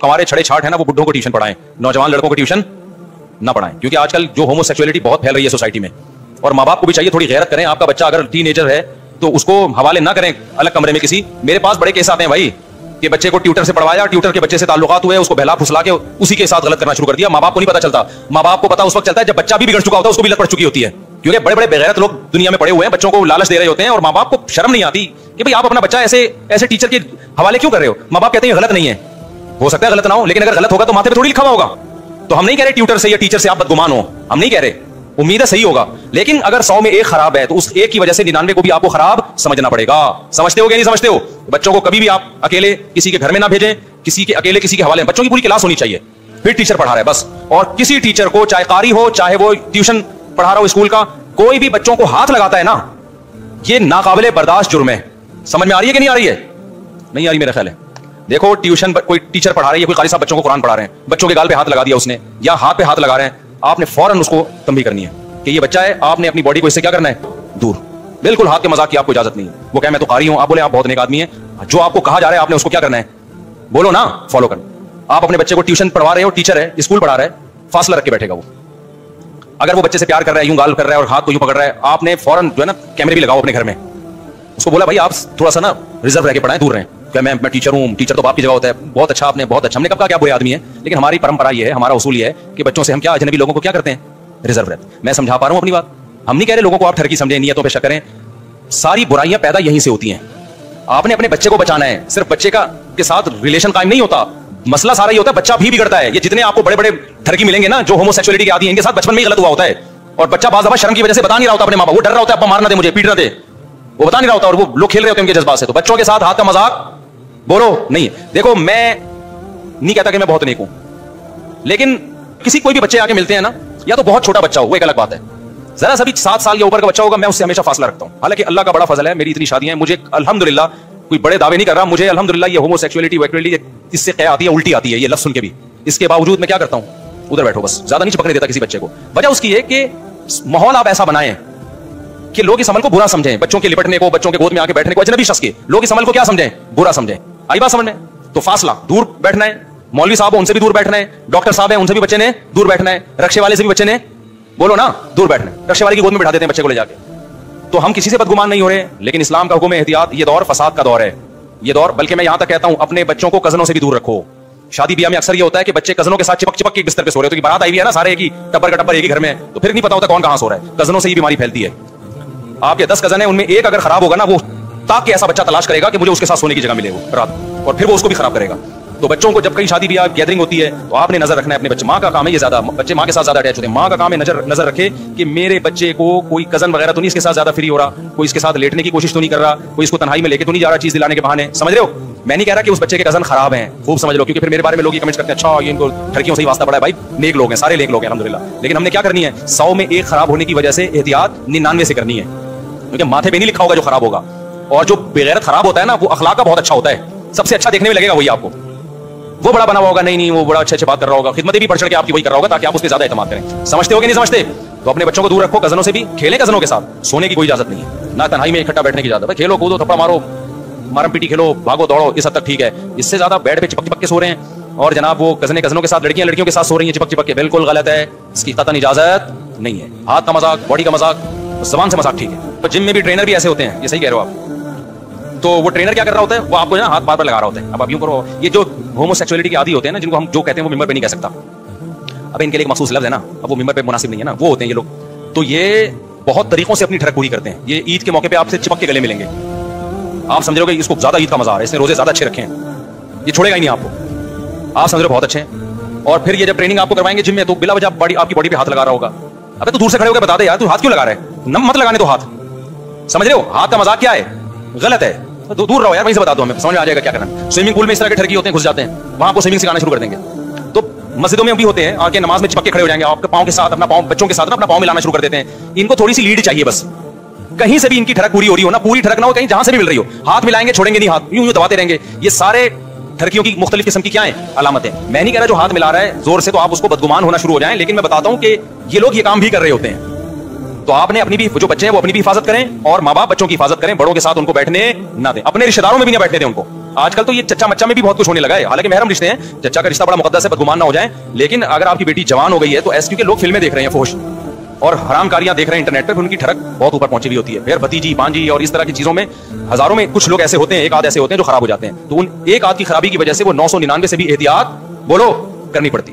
हमारे छड़े छाट है ना, वो बुड्ढों को ट्यूशन पढ़ाएं, नौजवान लड़कों को ट्यूशन ना पढ़ाएं, क्योंकि आजकल जो होमोसेक्सुअलिटी बहुत फैल रही है सोसाइटी में। और माँ बाप को भी चाहिए थोड़ी गैरत करें। आपका बच्चा अगर टीनेजर है तो उसको हवाले ना करें अलग कमरे में किसी। मेरे पास बड़े केस आते हैं भाई कि बच्चे को ट्यूटर से पढ़वाया, ट्यूटर के बच्चे से ताल्लुकात हुए, उसको बहला फुसला के उसी के साथ गलत करना शुरू कर दिया। माँ बाप को नहीं पता चलता। माँ बाप को पता उस वक्त चलता है जब बच्चा भी बिगड़ चुका होता है, उसको भी लत पड़ चुकी होती है, क्योंकि बड़े बड़े बेगैरत लोग दुनिया में पड़े हुए हैं, बच्चों को लालच दे रहे होते हैं और माँ बाप को शर्म नहीं आती कि भाई आप अपना बच्चा ऐसे टीचर के हवाले क्यों कर रहे हो। माँ बाप कहते हैं गलत नहीं है, हो सकता है गलत ना हो, लेकिन अगर गलत होगा तो माथे पे थोड़ी लिखा हुआ होगा। तो हम नहीं कह रहे ट्यूटर से या टीचर से आप बदगुमान हो, हम नहीं कह रहे, उम्मीद है सही होगा। लेकिन अगर 100 में एक खराब है तो उस एक की वजह से 99 को भी आपको खराब समझना पड़ेगा। समझते हो कि नहीं समझते हो? बच्चों को कभी भी आप अकेले किसी के घर में ना भेजें, किसी के हवाले। बच्चों की पूरी क्लास होनी चाहिए, फिर टीचर पढ़ा रहा है बस। और किसी टीचर को, चाहे कारी हो चाहे वो ट्यूशन पढ़ा रहा हो स्कूल का, कोई भी बच्चों को हाथ लगाता है ना, ये नाकाबिले बर्दाश्त जुर्म है। समझ में आ रही है कि नहीं आ रही है? नहीं आ रही मेरा ख्याल है। देखो ट्यूशन कोई टीचर पढ़ा रही है, कोई कारी साहब बच्चों को कुरान पढ़ा रहे हैं, बच्चों के गाल पे हाथ लगा दिया उसने या हाथ पे हाथ लगा रहे हैं, आपने फौरन उसको तंबीह करनी है कि ये बच्चा है, आपने अपनी बॉडी को इससे क्या करना है, दूर। बिल्कुल हाथ के मजाक की आपको इजाजत नहीं है। वो कहे मैं तो कारी हूं, आप बोले आप बहुत नेक आदमी है, जो आपको कहा जा रहा है आपने उसको क्या करना है, बोलो ना, फॉलो करना। आप अपने बच्चे को ट्यूशन पढ़वा रहे हो, टीचर है, स्कूल पढ़ा रहा है, फासला रख के बैठेगा वो। अगर वो बच्चे से प्यार कर रहा है, यूं गाल कर रहा है और हाथ को यूं पकड़ रहा है, आपने फौरन जो है ना कैमरे भी लगाओ अपने घर में, उसको बोला भाई आप थोड़ा सा ना रिजर्व रह के पढ़ाएं, दूर रहें। क्या मैं टीचर हूं, टीचर तो बाप की जगह होता है, बहुत अच्छा आपने, बहुत अच्छा। हमने कब कहा क्या बुरे आदमी है, लेकिन हमारी परंपरा ये है, हमारा उसूल ये है कि बच्चों से हम क्या अजनबी लोगों को क्या करते हैं, रिजर्व रहते। मैं समझा पा रहा हूं अपनी बात। हम नहीं कह रहे लोगों को आप ठरकी समझें, नियतों पे शक करें। सारी बुराइयां पैदा यहीं से होती हैं। आपने अपने बच्चे को बचाना है, सिर्फ बच्चे के साथ रिलेशन कायम नहीं होता, मसला सारा ये होता है बच्चा भी बिगड़ता है। ये जितने आपको बड़े बड़े ठरकी मिलेंगे ना जो होमोसेक्सुअलिटी के आदी हैं, इनके साथ बचपन में ही गलत हुआ होता है। और बच्चा बाज़ दफा शर्म की वजह से बता नहीं रहा होता अपने माँ बाप, वो डर रहा होता है, अब मारना दे मुझे, पीटना दे, वो बता नहीं रहा होता, और वो लोग खेल रहे होते हैं उनके जज्बात से। तो बच्चों के साथ हाथ का मजाक बोलो नहीं। देखो मैं नहीं कहता कि मैं बहुत नेक हूं, लेकिन किसी कोई भी बच्चे आके मिलते हैं ना, या तो बहुत छोटा बच्चा हो, वो एक अलग बात है, जरा सा भी 7 साल के ऊपर का बच्चा होगा, मैं उससे हमेशा फासला रखता हूं। हालांकि अल्लाह का बड़ा फजल है, मेरी इतनी शादियां हैं, मुझे अल्हम्दुलिल्लाह, कोई बड़े दावे नहीं कर रहा, मुझे अल्हम्दुलिल्लाह ये होमोसेक्सुअलिटी वैक्युलिटी इससे क्या आती है, उल्टी आती है ये लफ्ज सुन के भी। इसके बावजूद मैं क्या करता हूं, उधर बैठो बस, ज्यादा नहीं चिपकने देता किसी बच्चे को। वजह उसकी है कि माहौल आप ऐसा बनाएं कि लोग इस अमल को बुरा समझें, बच्चों के लिपटने को, बच्चों के गोद में आके बैठने को, अजनबी शख्स के लोग इस अमल को क्या समझें, बुरा समझें। आई बात समझ में? तो फासला, दूर बैठना है। मौलवी साहब उनसे भी दूर बैठना है, डॉक्टर साहब हैं उनसे भी बच्चे ने दूर बैठना है, रक्षे वाले से भी बच्चे ने, बोलो ना, दूर बैठना है। रक्षे वाले की गोद में बैठा देते हैं बच्चे को ले जाके। तो हम किसी से बदगुमान नहीं हो रहे, लेकिन इस्लाम का हुक्म है एहतियात। ये दौर फसाद का दौर है, ये दौर, बल्कि मैं यहां तक कहता हूं अपने बच्चों को कजनों से भी दूर रखो। शादी ब्याह में अक्सर ये होता है कि बच्चे कजनों के साथ चिपक चिपक के बिस्तर पे सो रहे हो, तो बारात आई हुई है ना, सारे एक ही टब्बर का टब्बर एक ही घर में है, तो फिर नहीं पता होता कौन कहां सो रहा है। कजनों से ही बीमारी फैलती है। आपके 10 कजन है, उनमें एक अगर खराब होगा ना, वो ताकि ऐसा बच्चा तलाश करेगा कि मुझे उसके साथ सोने की जगह मिले वो रात, और फिर वो उसको भी खराब करेगा। तो बच्चों को जब कहीं शादी ब्याह गैदरिंग होती है तो आपने नजर रखना है अपने बच्चे। माँ का काम है ये, ज्यादा बच्चे माँ के साथ ज्यादा अटैच होते हैं। माँ का काम है नजर रखे कि मेरे बच्चे को कोई कजन वगैरह तो नहीं इसके साथ ज्यादा फ्री हो रहा, कोई इसके साथ लेटने की कोशिश तो नहीं कर रहा, कोई इसको तन्हाई में लेके तो नहीं जा रहा चीज दिलाने के बहाने। समझ रहे हो? मैं नहीं कह रहा कि उस बच्चे के कजन खराब हैं, खूब समझ लो, क्योंकि फिर मेरे बारे में लोग ये कमेंट्स करते हैं, अच्छा ये इनको ठरकियों से ही वास्ता पड़ा है। भाई नेक लोग हैं, सारे नेक लोग हैं अल्हम्दुलिल्लाह। लेकिन हमने क्या करनी है, 100 में एक खराब होने की वजह से एहतियात 99 से करनी है, क्योंकि माथे पे नहीं लिखा होगा जो खराब होगा। और जो बेगैरत खराब होता है ना, वो अखलाक का बहुत अच्छा होता है, सबसे अच्छा देखने में लगेगा वही आपको। वो बड़ा बना हुआ होगा, नहीं वो बड़ा अच्छे बात कर रहा होगा, खिदमतें भी बढ़ चढ़ के आपकी वही कर रहा होगा, ताकि आप उस पर ज्यादा एतमाद करें। समझते हो कि नहीं समझते? तो अपने बच्चों को दूर रखो, कजनों से भी खेलें, कजनों के साथ सोने की कोई इजाजत नहीं है, ना तन्हाई में इकट्ठा बैठने की इजाजत है। खेलो कूदो, थप्पड़ मारो, मारम पीटी खेलो, भागो दौड़ो, इस हद तक ठीक है। इससे ज्यादा बेड पे चिपक चिपक के सो रहे हैं, और जनाब वो कजनों के साथ लड़कियों के साथ सो रही हैं चिपक चिपक के, बिल्कुल गलत है, इसकी कतई इजाजत नहीं है। हाथ का मजाक, बॉडी का मजाक, जबान से मजाक ठीक है। तो जिम में भी ट्रेनर भी ऐसे होते हैं, ये सही कह रहे हो आप। तो वो ट्रेनर क्या कर रहा होता है, वो आपको ना हाथ बार लगा रहा होता है, अब आप यूं करो। ये जो होमोसेक्सुअलिटी के आदी होते हैं ना, जिनको हम जो कहते हैं वो मिंबर पे नहीं कह सकता, अब इनके लिए एक मखसूस लफ्ज है ना, अब वो मिंबर पे मुनासिब नहीं है ना, वो होते हैं ये लोग। तो ये बहुत तरीकों से अपनी ठरक पूरी करते हैं। ये ईद के मौके पे आपसे चिपक के गले मिलेंगे, आप समझ रहे हो कि इसको ज्यादा ईद का मजा आ रहा है, इसने रोजे ज्यादा अच्छे रखे हैं, ये छोड़ेगा ही नहीं आपको, आप समझ रहे हो बहुत अच्छे हैं। और फिर ये जब ट्रेनिंग आपको करवाएंगे जिम में, तो बिला वजह आपकी बॉडी पे हाथ लगा रहा होगा। अबे तू दूर से खड़े होकर बता दे यार, तू हाथ क्यों लगा रहा है, नम मत लगाने दो हाथ। समझ रहे हो? हाथ का मजाक क्या है, गलत है, तो दूर रहो यार, वहीं से बता दो, हमें समझ में आ जाएगा क्या करना। स्विमिंग पूल में इस तरह के ठरकी होते हैं, घुस जाते हैं, वहां आपको स्विमिंग सिखाना शुरू कर देंगे। तो मस्जिदों में भी होते हैं, आके नमाज में चिपक के खड़े हो जाएंगे, आपके पांव के साथ अपना पांव, बच्चों के साथ अपना पांव मिलाना शुरू कर देते हैं। इनको थोड़ी सी लीड चाहिए बस, कहीं से भी इनकी ठरक पूरी हो रही हो ना, पूरी ठरक ना हो, कहीं जहां से भी मिल रही हो, हाथ मिलाएंगे, छोड़ेंगे नहीं, हाथ यूं दबाते रहेंगे। ये सारे ठरकियों की मुख्तलिफ किस्म की क्या है अलामतें। मैं नहीं कह रहा जो हाथ मिला रहा है जोर से तो आप उसको बदगुमान होना शुरू हो जाएं, लेकिन मैं बताता हूं कि ये लोग ये काम भी कर रहे होते हैं। तो आपने अपनी भी, जो बच्चे हैं वो अपनी भी हिफाजत करें, और माँ बाप बच्चों की हिफाजत करें, बड़ों के साथ उनको बैठने ना दें, अपने रिश्तेदारों में भी ना बैठने दें उनको। آج کل تو یہ چچا مچا میں بھی بہت کچھ ہونے لگا ہے. حالانکہ محرم رشتے ہیں, چچا کا رشتہ بڑا مقدس ہے, بدگمان نہ ہو جائیں, لیکن اگر آپ کی بیٹی جوان ہو گئی ہے تو ایس کیونکہ لوگ فلمیں دیکھ رہے ہیں فوش اور حرام کاریاں دیکھ رہے ہیں انٹرنیٹ پہ, پھر ان کی ٹھڑک بہت اوپر پہنچی ہوئی ہوتی ہے. پھر بھتیجی بانجی اور اس طرح کی چیزوں میں ہزاروں میں کچھ لوگ ایسے ہوتے ہیں, ایک آدھ ایسے ہوتے ہیں جو خراب ہو جاتے ہیں. تو ان ایک آدھ کی خرابی کی وجہ سے وہ 999 سے بھی احتیاط بولو کرنی پڑتی.